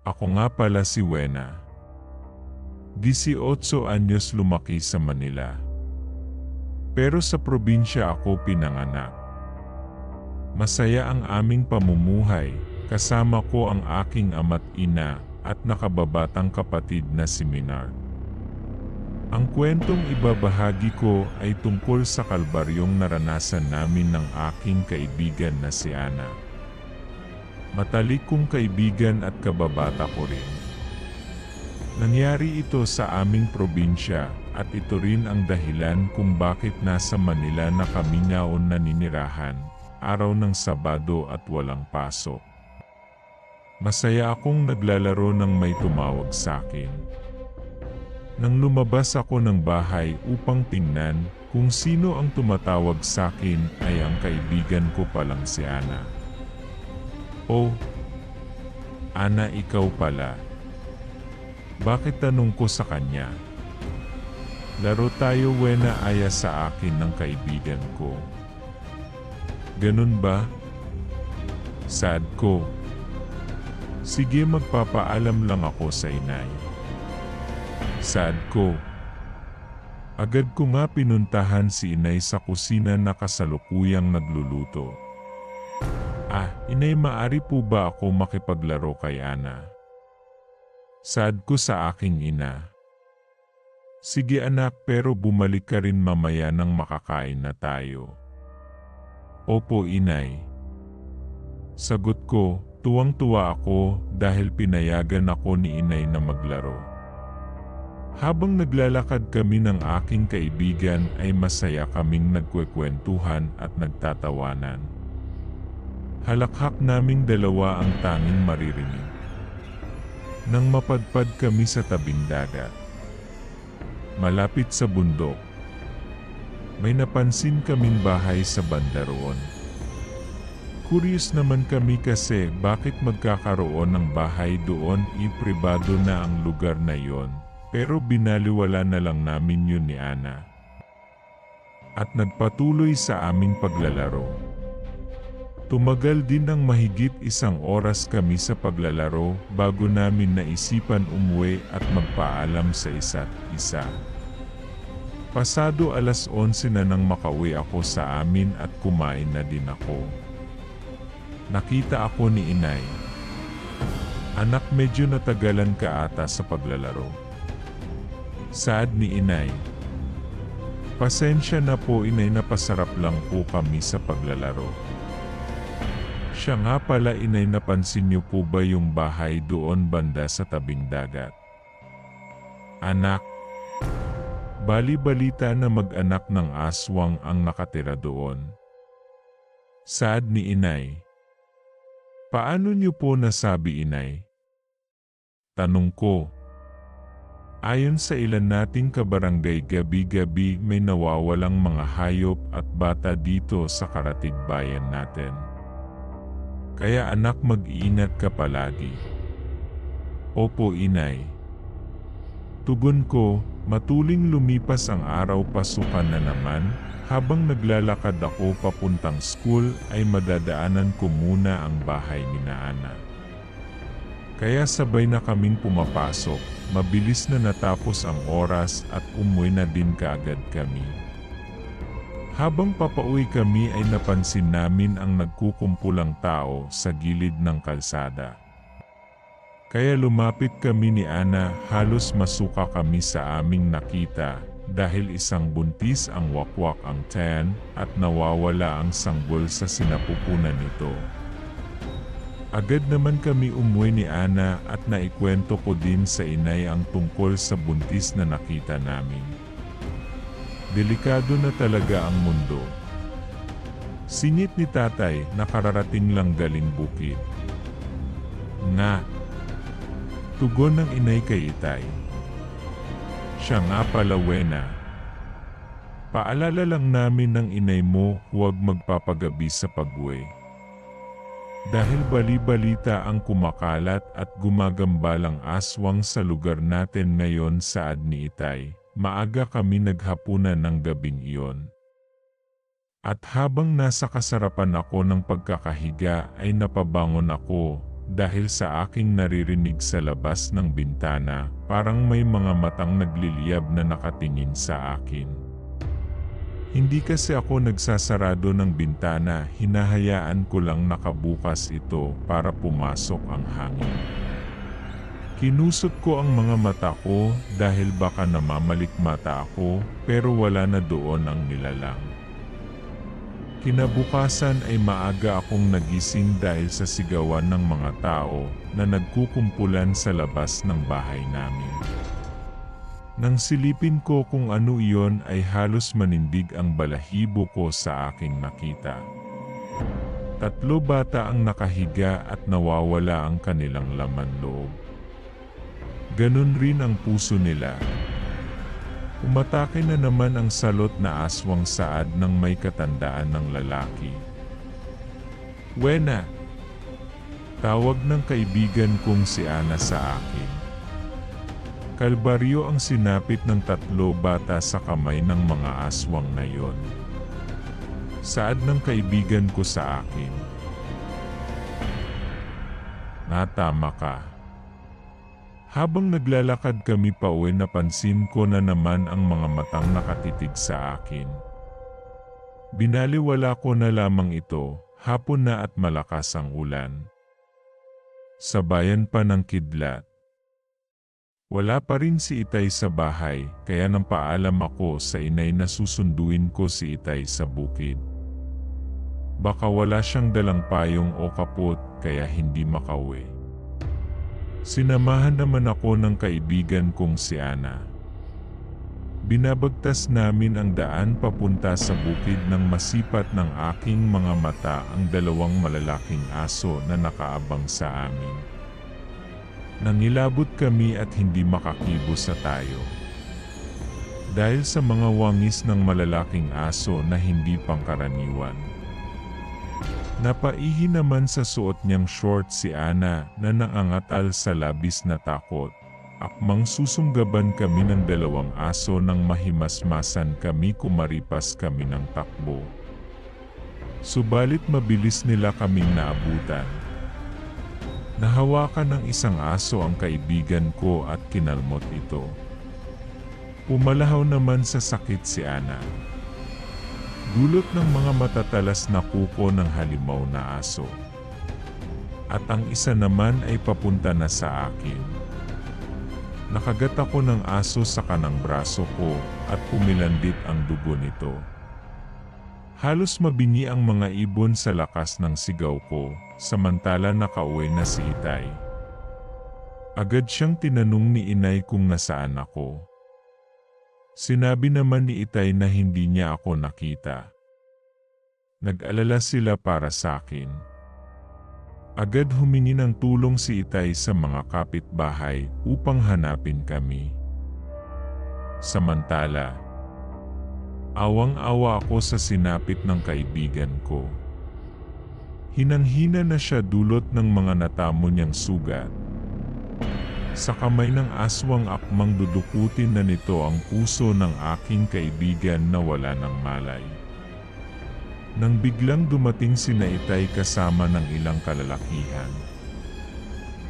Ako nga pala si Wena. 18 anyos lumaki sa Manila. Pero sa probinsya ako pinanganak. Masaya ang aming pamumuhay, kasama ko ang aking ama't ina at nakababatang kapatid na si Minar. Ang kwentong ibabahagi ko ay tungkol sa kalbaryong naranasan namin ng aking kaibigan na si Ana. Matalik kong kaibigan at kababata ko rin. Nangyari ito sa aming probinsya at ito rin ang dahilan kung bakit nasa Manila na kami naon naninirahan, araw ng Sabado at walang pasok. Masaya akong naglalaro nang may tumawag sa akin. Nang lumabas ako ng bahay upang tingnan kung sino ang tumatawag sa akin ay ang kaibigan ko palang si Ana. Oh, Ana, ikaw pala. Bakit tanong ko sa kanya? Laro tayo, Wena, aya sa akin ng kaibigan ko. Ganun ba? Sad ko. Sige, magpapaalam lang ako sa inay. Sad ko. Agad ko nga pinuntahan si inay sa kusina na kasalukuyang nagluluto. Inay, maari po ba ako makipaglaro kay Ana? Sad ko sa aking ina. Sige anak, pero bumalik ka rin mamaya nang makakain na tayo. Opo inay. Sagot ko, tuwang-tuwa ako dahil pinayagan ako ni inay na maglaro. Habang naglalakad kami ng aking kaibigan ay masaya kaming nagkwekwentuhan at nagtatawanan. Halakhak naming dalawa ang tanging maririnig. Nang mapadpad kami sa tabing dagat, malapit sa bundok, may napansin kaming bahay sa banda roon. Curious naman kami kasi bakit magkakaroon ng bahay doon, pribado na ang lugar na yon. Pero binaliwala na lang namin yun ni Ana. At nagpatuloy sa aming paglalaro. Tumagal din ng mahigit 1 oras kami sa paglalaro bago namin naisipan umuwi at magpaalam sa isa't isa. Pasado 11:00 na nang makauwi ako sa amin at kumain na din ako. Nakita ako ni inay. Anak, medyo natagalan ka ata sa paglalaro. Sad ni inay. Pasensya na po inay, napasarap lang po kami sa paglalaro. Siya nga pala inay, napansin niyo po ba yung bahay doon banda sa tabing dagat? Anak, bali-balita na mag-anak ng aswang ang nakatira doon. Sad ni inay. Paano niyo po nasabi inay? Tanong ko. Ayon sa ilan nating kabarangay, gabi-gabi may nawawalang mga hayop at bata dito sa karatig bayan natin. Kaya anak, mag-iingat ka palagi. Opo inay. Tugon ko, matuling lumipas ang araw, pasukan na naman. Habang naglalakad ako papuntang school ay madadaanan ko muna ang bahay ni Ana. Kaya sabay na kaming pumapasok, mabilis na natapos ang oras at umuwi na din kaagad kami. Habang papauwi kami ay napansin namin ang nagkukumpulang tao sa gilid ng kalsada. Kaya lumapit kami ni Ana, halos masuka kami sa aming nakita dahil isang buntis ang wakwak ang tiyan at nawawala ang sanggol sa sinapupunan nito. Agad naman kami umuwi ni Ana at naikwento ko din sa inay ang tungkol sa buntis na nakita namin. Delikado na talaga ang mundo. Singit ni tatay, nakararating lang galing bukid. Nga. Tugon ng inay kay itay. Siya nga pala, Wena. Paalala lang namin ng inay mo, huwag magpapagabi sa pag-uwi. Dahil bali-balita ang kumakalat at gumagambalang aswang sa lugar natin ngayon, saad ni itay, maaga kami naghapunan ng gabing iyon. At habang nasa kasarapan ako ng pagkakahiga ay napabangon ako dahil sa aking naririnig sa labas ng bintana, parang may mga matang nagliliyab na nakatingin sa akin. Hindi kasi ako nagsasarado ng bintana, hinahayaan ko lang nakabukas ito para pumasok ang hangin. Kinusot ko ang mga mata ko dahil baka namamalikmata ako, pero wala na doon ang nilalang. Kinabukasan ay maaga akong nagising dahil sa sigawan ng mga tao na nagkukumpulan sa labas ng bahay namin. Nang silipin ko kung ano iyon ay halos manindig ang balahibo ko sa aking nakita. 3 bata ang nakahiga at nawawala ang kanilang laman loob. Ganun rin ang puso nila. Umatake na naman ang salot na aswang saad ng may katandaan ng lalaki. "Wena!" Tawag ng kaibigan kong si Ana sa akin. Kalbaryo ang sinapit ng 3 bata sa kamay ng mga aswang na yon. Saad ng kaibigan ko sa akin. "Natama ka." Habang naglalakad kami pauwi, napansin ko na naman ang mga matang nakatitig sa akin. Binaliwala ko na lamang ito, hapon na at malakas ang ulan. Sa bayan pa ng kidlat. Wala pa rin si Itay sa bahay, kaya nang paalam ako sa inay na susunduin ko si Itay sa bukid. Baka wala siyang dalang payong o kapot, kaya hindi makauwi. Sinamahan naman ako ng kaibigan kong si Ana. Binabagtas namin ang daan papunta sa bukid nang masipat ng aking mga mata ang 2 malalaking aso na nakaabang sa amin. Nangilabot kami at hindi makakilos sa tayo. Dahil sa mga wangis ng malalaking aso na hindi pangkaraniwan. Napaihi naman sa suot niyang short si Ana na naangatal sa labis na takot. Akmang susunggaban kami ng 2 aso nang mahimasmasan kami kumaripas kami ng takbo. Subalit mabilis nila kaming naabutan. Nahawakan ng isang aso ang kaibigan ko at kinalmot ito. Pumalahaw naman sa sakit si Ana. Dulot ng mga matatalas na kuko ng halimaw na aso. At ang isa naman ay papunta na sa akin. Nakagat ako ng aso sa kanang braso ko at pumilandit ang dugo nito. Halos mabingi ang mga ibon sa lakas ng sigaw ko, samantala nakauwi na si Itay. Agad siyang tinanong ni inay kung nasaan ako. Sinabi naman ni Itay na hindi niya ako nakita. Nag-alala sila para sa akin. Agad humingi ng tulong si Itay sa mga kapitbahay upang hanapin kami. Samantala, awang-awa ako sa sinapit ng kaibigan ko. Hinang-hina na siya dulot ng mga natamo niyang sugat. Sa kamay ng aswang akmang dudukutin na nito ang puso ng aking kaibigan na wala ng malay. Nang biglang dumating si Itay kasama ng ilang kalalakihan.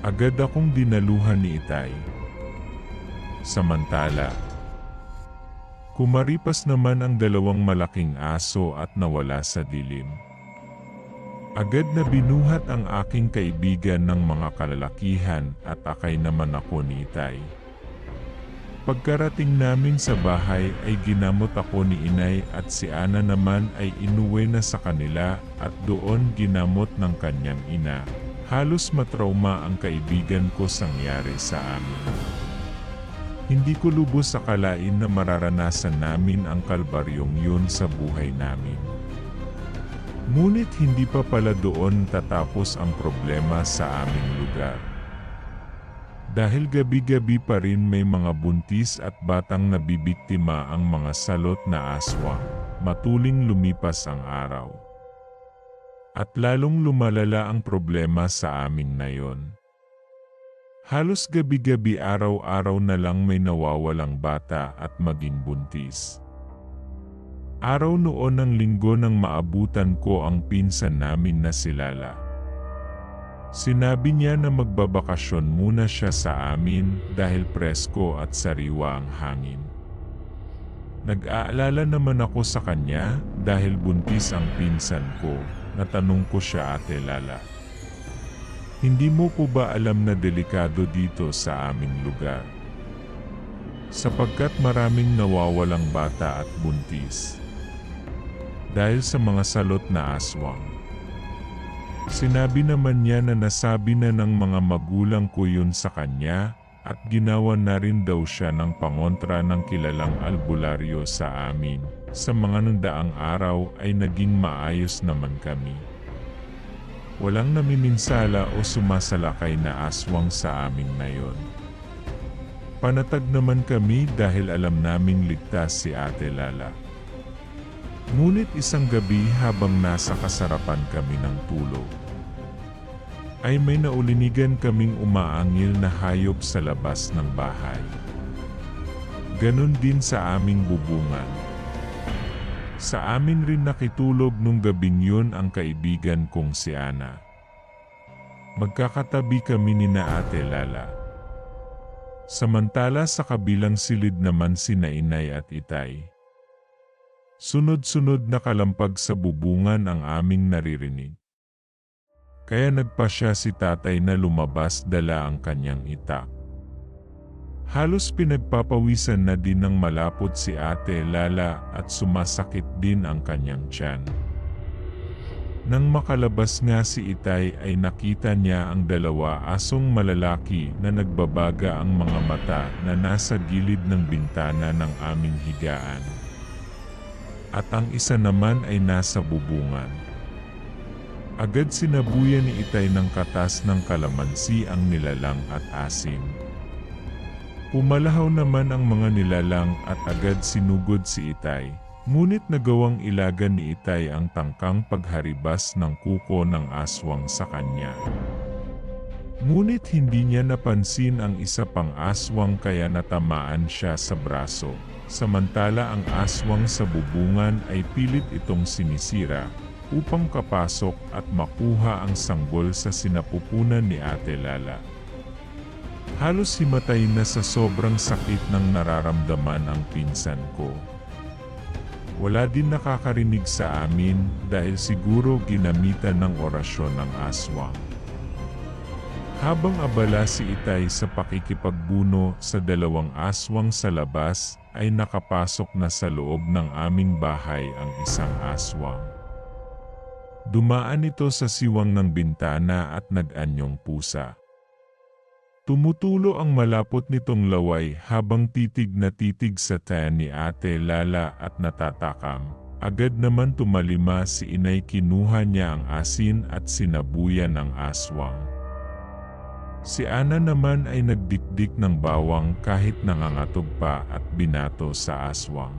Agad akong dinaluhan ni Itay. Samantala, kumaripas naman ang 2 malaking aso at nawala sa dilim. Agad na binuhat ang aking kaibigan ng mga kalalakihan at akay naman ako ni Itay. Pagkarating namin sa bahay ay ginamot ako ni inay at si Ana naman ay inuwi na sa kanila at doon ginamot ng kanyang ina. Halos matrauma ang kaibigan ko sa nangyari sa amin. Hindi ko lubos akalain na mararanasan namin ang kalbaryong yun sa buhay namin. Ngunit hindi pa pala doon tatapos ang problema sa aming lugar. Dahil gabi-gabi pa rin may mga buntis at batang nabibiktima ang mga salot na aswang, matuling lumipas ang araw. At lalong lumalala ang problema sa amin na yon. Halos gabi-gabi araw-araw na lang may nawawalang bata at maging buntis. Araw noon ng linggo nang maabutan ko ang pinsan namin na si Lala. Sinabi niya na magbabakasyon muna siya sa amin dahil presko at sariwa ang hangin. Nag-aalala naman ako sa kanya dahil buntis ang pinsan ko. Natanong ko siya, Ate Lala, hindi mo po ba alam na delikado dito sa aming lugar? Sapagkat maraming nawawalang bata at buntis dahil sa mga salot na aswang. Sinabi naman niya na nasabi na ng mga magulang ko yun sa kanya at ginawa na rin daw siya ng pangontra ng kilalang albularyo sa amin. Sa mga nandaang araw ay naging maayos naman kami. Walang namiminsala o sumasalakay na aswang sa aming nayon. Panatag naman kami dahil alam naming ligtas si Ate Lala. Ngunit isang gabi habang nasa kasarapan kami ng tulog, ay may naulinigan kaming umaangil na hayop sa labas ng bahay. Ganon din sa aming bubungan. Sa amin rin nakitulog nung gabing yun ang kaibigan kong si Ana. Magkakatabi kami ni na Ate Lala. Samantala sa kabilang silid naman sina Inay at Itay. Sunod-sunod na kalampag sa bubungan ang aming naririnig. Kaya nagpasya si tatay na lumabas dala ang kanyang itak. Halos pinagpapawisan na din ng malapot si Ate Lala at sumasakit din ang kanyang tiyan. Nang makalabas nga si Itay ay nakita niya ang dalawa asong malalaki na nagbabaga ang mga mata na nasa gilid ng bintana ng aming higaan. At ang isa naman ay nasa bubungan. Agad sinabuyan ni Itay ng katas ng kalamansi ang nilalang at asim. Pumalahaw naman ang mga nilalang at agad sinugod si Itay, ngunit nagawang ilagan ni Itay ang tangkang pagharibas ng kuko ng aswang sa kanya. Ngunit hindi niya napansin ang isa pang aswang kaya natamaan siya sa braso. Samantala ang aswang sa bubungan ay pilit itong sinisira upang kapasok at makuha ang sanggol sa sinapupunan ni Ate Lala. Halos himatay na sa sobrang sakit ng nararamdaman ang pinsan ko. Wala din nakakarinig sa amin dahil siguro ginamitan ng orasyon ng aswang. Habang abala si Itay sa pakikipagbuno sa dalawang aswang sa labas, ay nakapasok na sa loob ng aming bahay ang isang aswang. Dumaan ito sa siwang ng bintana at nag-anyong pusa. Tumutulo ang malapot nitong laway habang titig na titig sa tiyan ni Ate Lala at natatakam. Agad naman tumalima si Inay, kinuha niya ang asin at sinabuyan ng aswang. Si Ana naman ay nagdikdik ng bawang kahit nangangatog pa at binato sa aswang.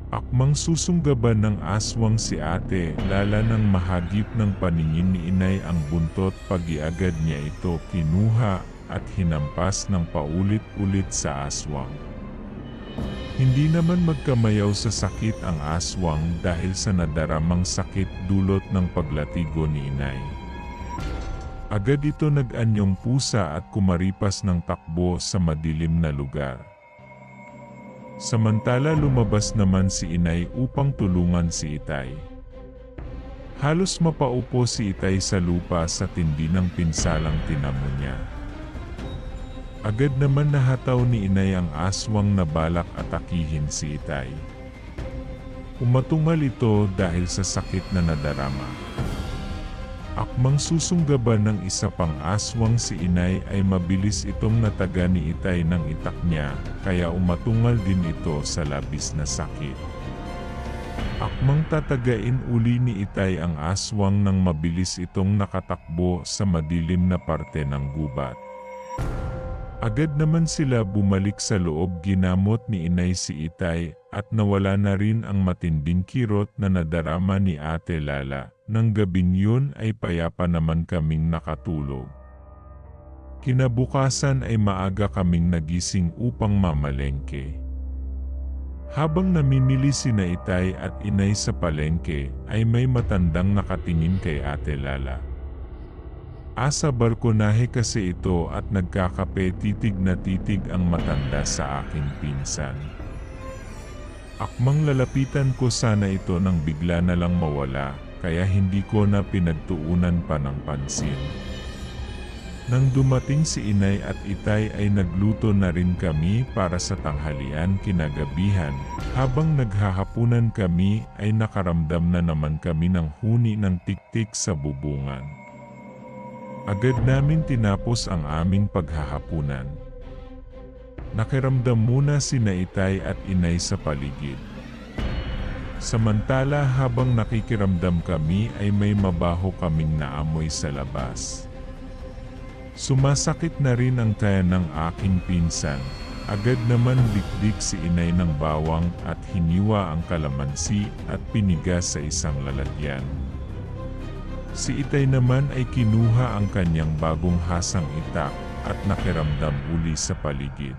Akmang susunggaban ng aswang si Ate Lala nang mahagip ng paningin ni Inay ang buntot, pag-iagad niya ito kinuha at hinampas ng paulit-ulit sa aswang. Hindi naman magkamayaw sa sakit ang aswang dahil sa nadaramang sakit dulot ng paglatigo ni Inay. Agad ito nag-anyong pusa at kumaripas ng takbo sa madilim na lugar. Samantala lumabas naman si Inay upang tulungan si Itay. Halos mapaupo si Itay sa lupa sa tindi ng pinsalang tinamo niya. Agad naman nahataw ni Inay ang aswang na balak atakihin si Itay. Umatungal ito dahil sa sakit na nadarama. Akmang susunggaban ng isa pang aswang si Inay ay mabilis itong nataga ni Itay ng itak niya, kaya umatungal din ito sa labis na sakit. Akmang tatagain uli ni Itay ang aswang nang mabilis itong nakatakbo sa madilim na parte ng gubat. Agad naman sila bumalik sa loob, ginamot ni Inay si Itay at nawala na rin ang matinding kirot na nadarama ni Ate Lala. Nang gabing yun ay payapa naman kaming nakatulog. Kinabukasan ay maaga kaming nagising upang mamalengke. Habang namimili sina Itay at Inay sa palengke, ay may matandang nakatingin kay Ate Lala. Asa balkonahe kasi ito at nagkakape, titig na titig ang matanda sa aking pinsan. Akmang lalapitan ko sana ito nang bigla na lang mawala, kaya hindi ko na pinagtuunan pa ng pansin. Nang dumating si inay at itay ay nagluto na rin kami para sa tanghalian kinagabihan. Habang naghahapunan kami ay nakaramdam na naman kami ng huni ng tiktik sa bubungan. Agad namin tinapos ang aming paghahapunan. Nakiramdam muna sina itay at inay sa paligid. Samantala habang nakikiramdam kami ay may mabaho kaming naamoy sa labas. Sumasakit na rin ang tiyan ng aking pinsan. Agad naman dikdik si inay ng bawang at hiniwa ang kalamansi at pinigas sa isang lalagyan. Si itay naman ay kinuha ang kanyang bagong hasang itak at nakiramdam uli sa paligid.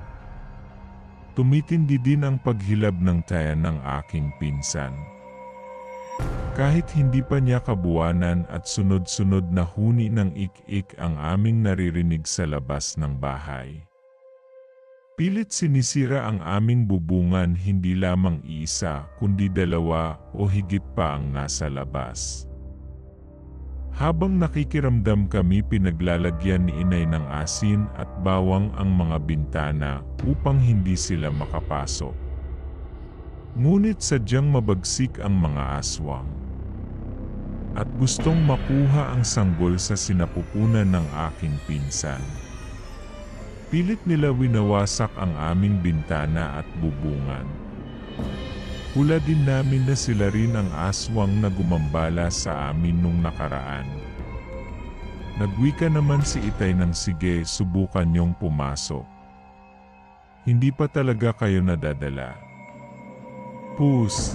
Tumitindi din ang paghilab ng tiyan ng aking pinsan. Kahit hindi pa niya kabuwanan at sunod-sunod na huni ng ik-ik ang aming naririnig sa labas ng bahay. Pilit sinisira ang aming bubungan, hindi lamang isa kundi dalawa o higit pa ang nasa labas. Habang nakikiramdam kami, pinaglalagyan ni inay ng asin at bawang ang mga bintana upang hindi sila makapasok. Ngunit sadyang mabagsik ang mga aswang. At gustong makuha ang sanggol sa sinapupunan ng aking pinsan. Pilit nila winawasak ang aming bintana at bubungan. Hula din namin na sila rin ang aswang na gumambala sa amin nung nakaraan. Nagwika naman si itay ng sige, subukan niyong pumasok. Hindi pa talaga kayo nadadala. Pus.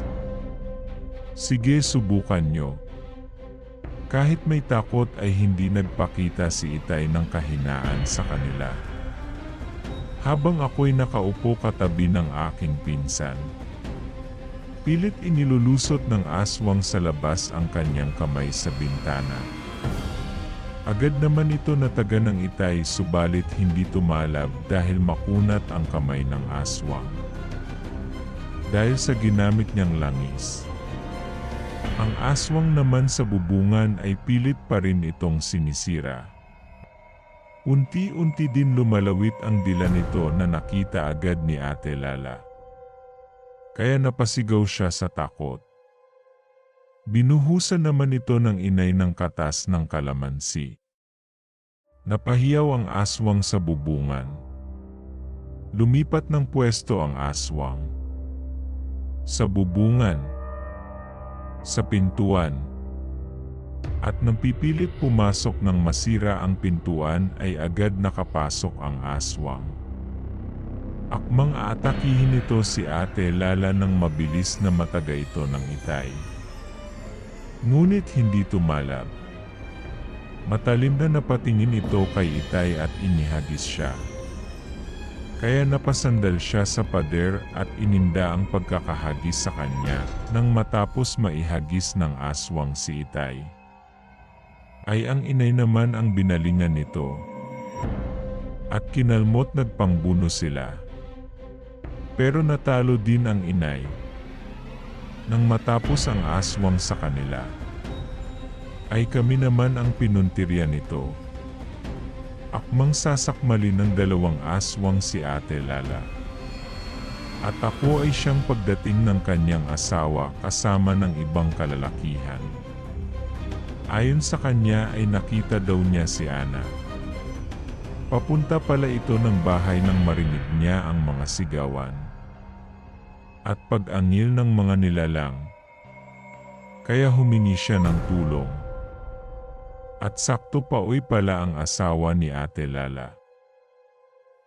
Sige, subukan niyo. Kahit may takot ay hindi nagpakita si itay ng kahinaan sa kanila. Habang ako'y nakaupo katabi ng aking pinsan. Pilit inilulusot ng aswang sa labas ang kanyang kamay sa bintana. Agad naman ito nataga ng itay, subalit hindi tumalab dahil makunat ang kamay ng aswang. Dahil sa ginamit niyang langis. Ang aswang naman sa bubungan ay pilit pa rin itong sinisira. Unti-unti din lumalawit ang dila nito na nakita agad ni Ate Lala. Kaya napasigaw siya sa takot. Binuhusan naman ito ng inay ng katas ng kalamansi. Napahiyaw ang aswang sa bubungan. Lumipat ng pwesto ang aswang. Sa bubungan. Sa pintuan. At nang pipilit pumasok ng masira ang pintuan ay agad nakapasok ang aswang. Akmang aatakihin ito si Ate Lala nang mabilis na mataga ito ng itay. Ngunit hindi tumalab. Matalim na napatingin ito kay itay at inihagis siya. Kaya napasandal siya sa pader at ininda ang pagkakahagis sa kanya nang matapos maihagis ng aswang si itay. Ay ang inay naman ang binalingan nito. At kinalmot nagpangbuno sila. Pero natalo din ang inay. Nang matapos ang aswang sa kanila, ay kami naman ang pinuntirya nito. Akmang sasakmali ng dalawang aswang si Ate Lala. At ako ay siyang pagdating ng kanyang asawa kasama ng ibang kalalakihan. Ayon sa kanya ay nakita daw niya si Ana. Papunta pala ito ng bahay nang marinig niya ang mga sigawan. At pag-angil ng mga nilalang. Kaya humingi siya ng tulong. At sakto pauwi pala ang asawa ni Ate Lala.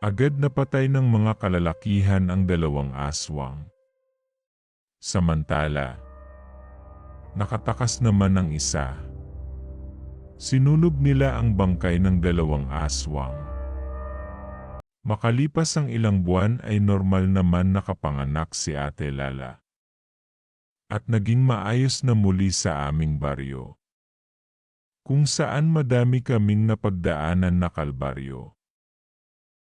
Agad napatay ng mga kalalakihan ang dalawang aswang. Samantala, nakatakas naman ang isa. Sinunog nila ang bangkay ng dalawang aswang. Makalipas ang ilang buwan ay normal naman nakapanganak si Ate Lala. At naging maayos na muli sa aming baryo. kung saan madami kaming napagdaanan na kalbaryo.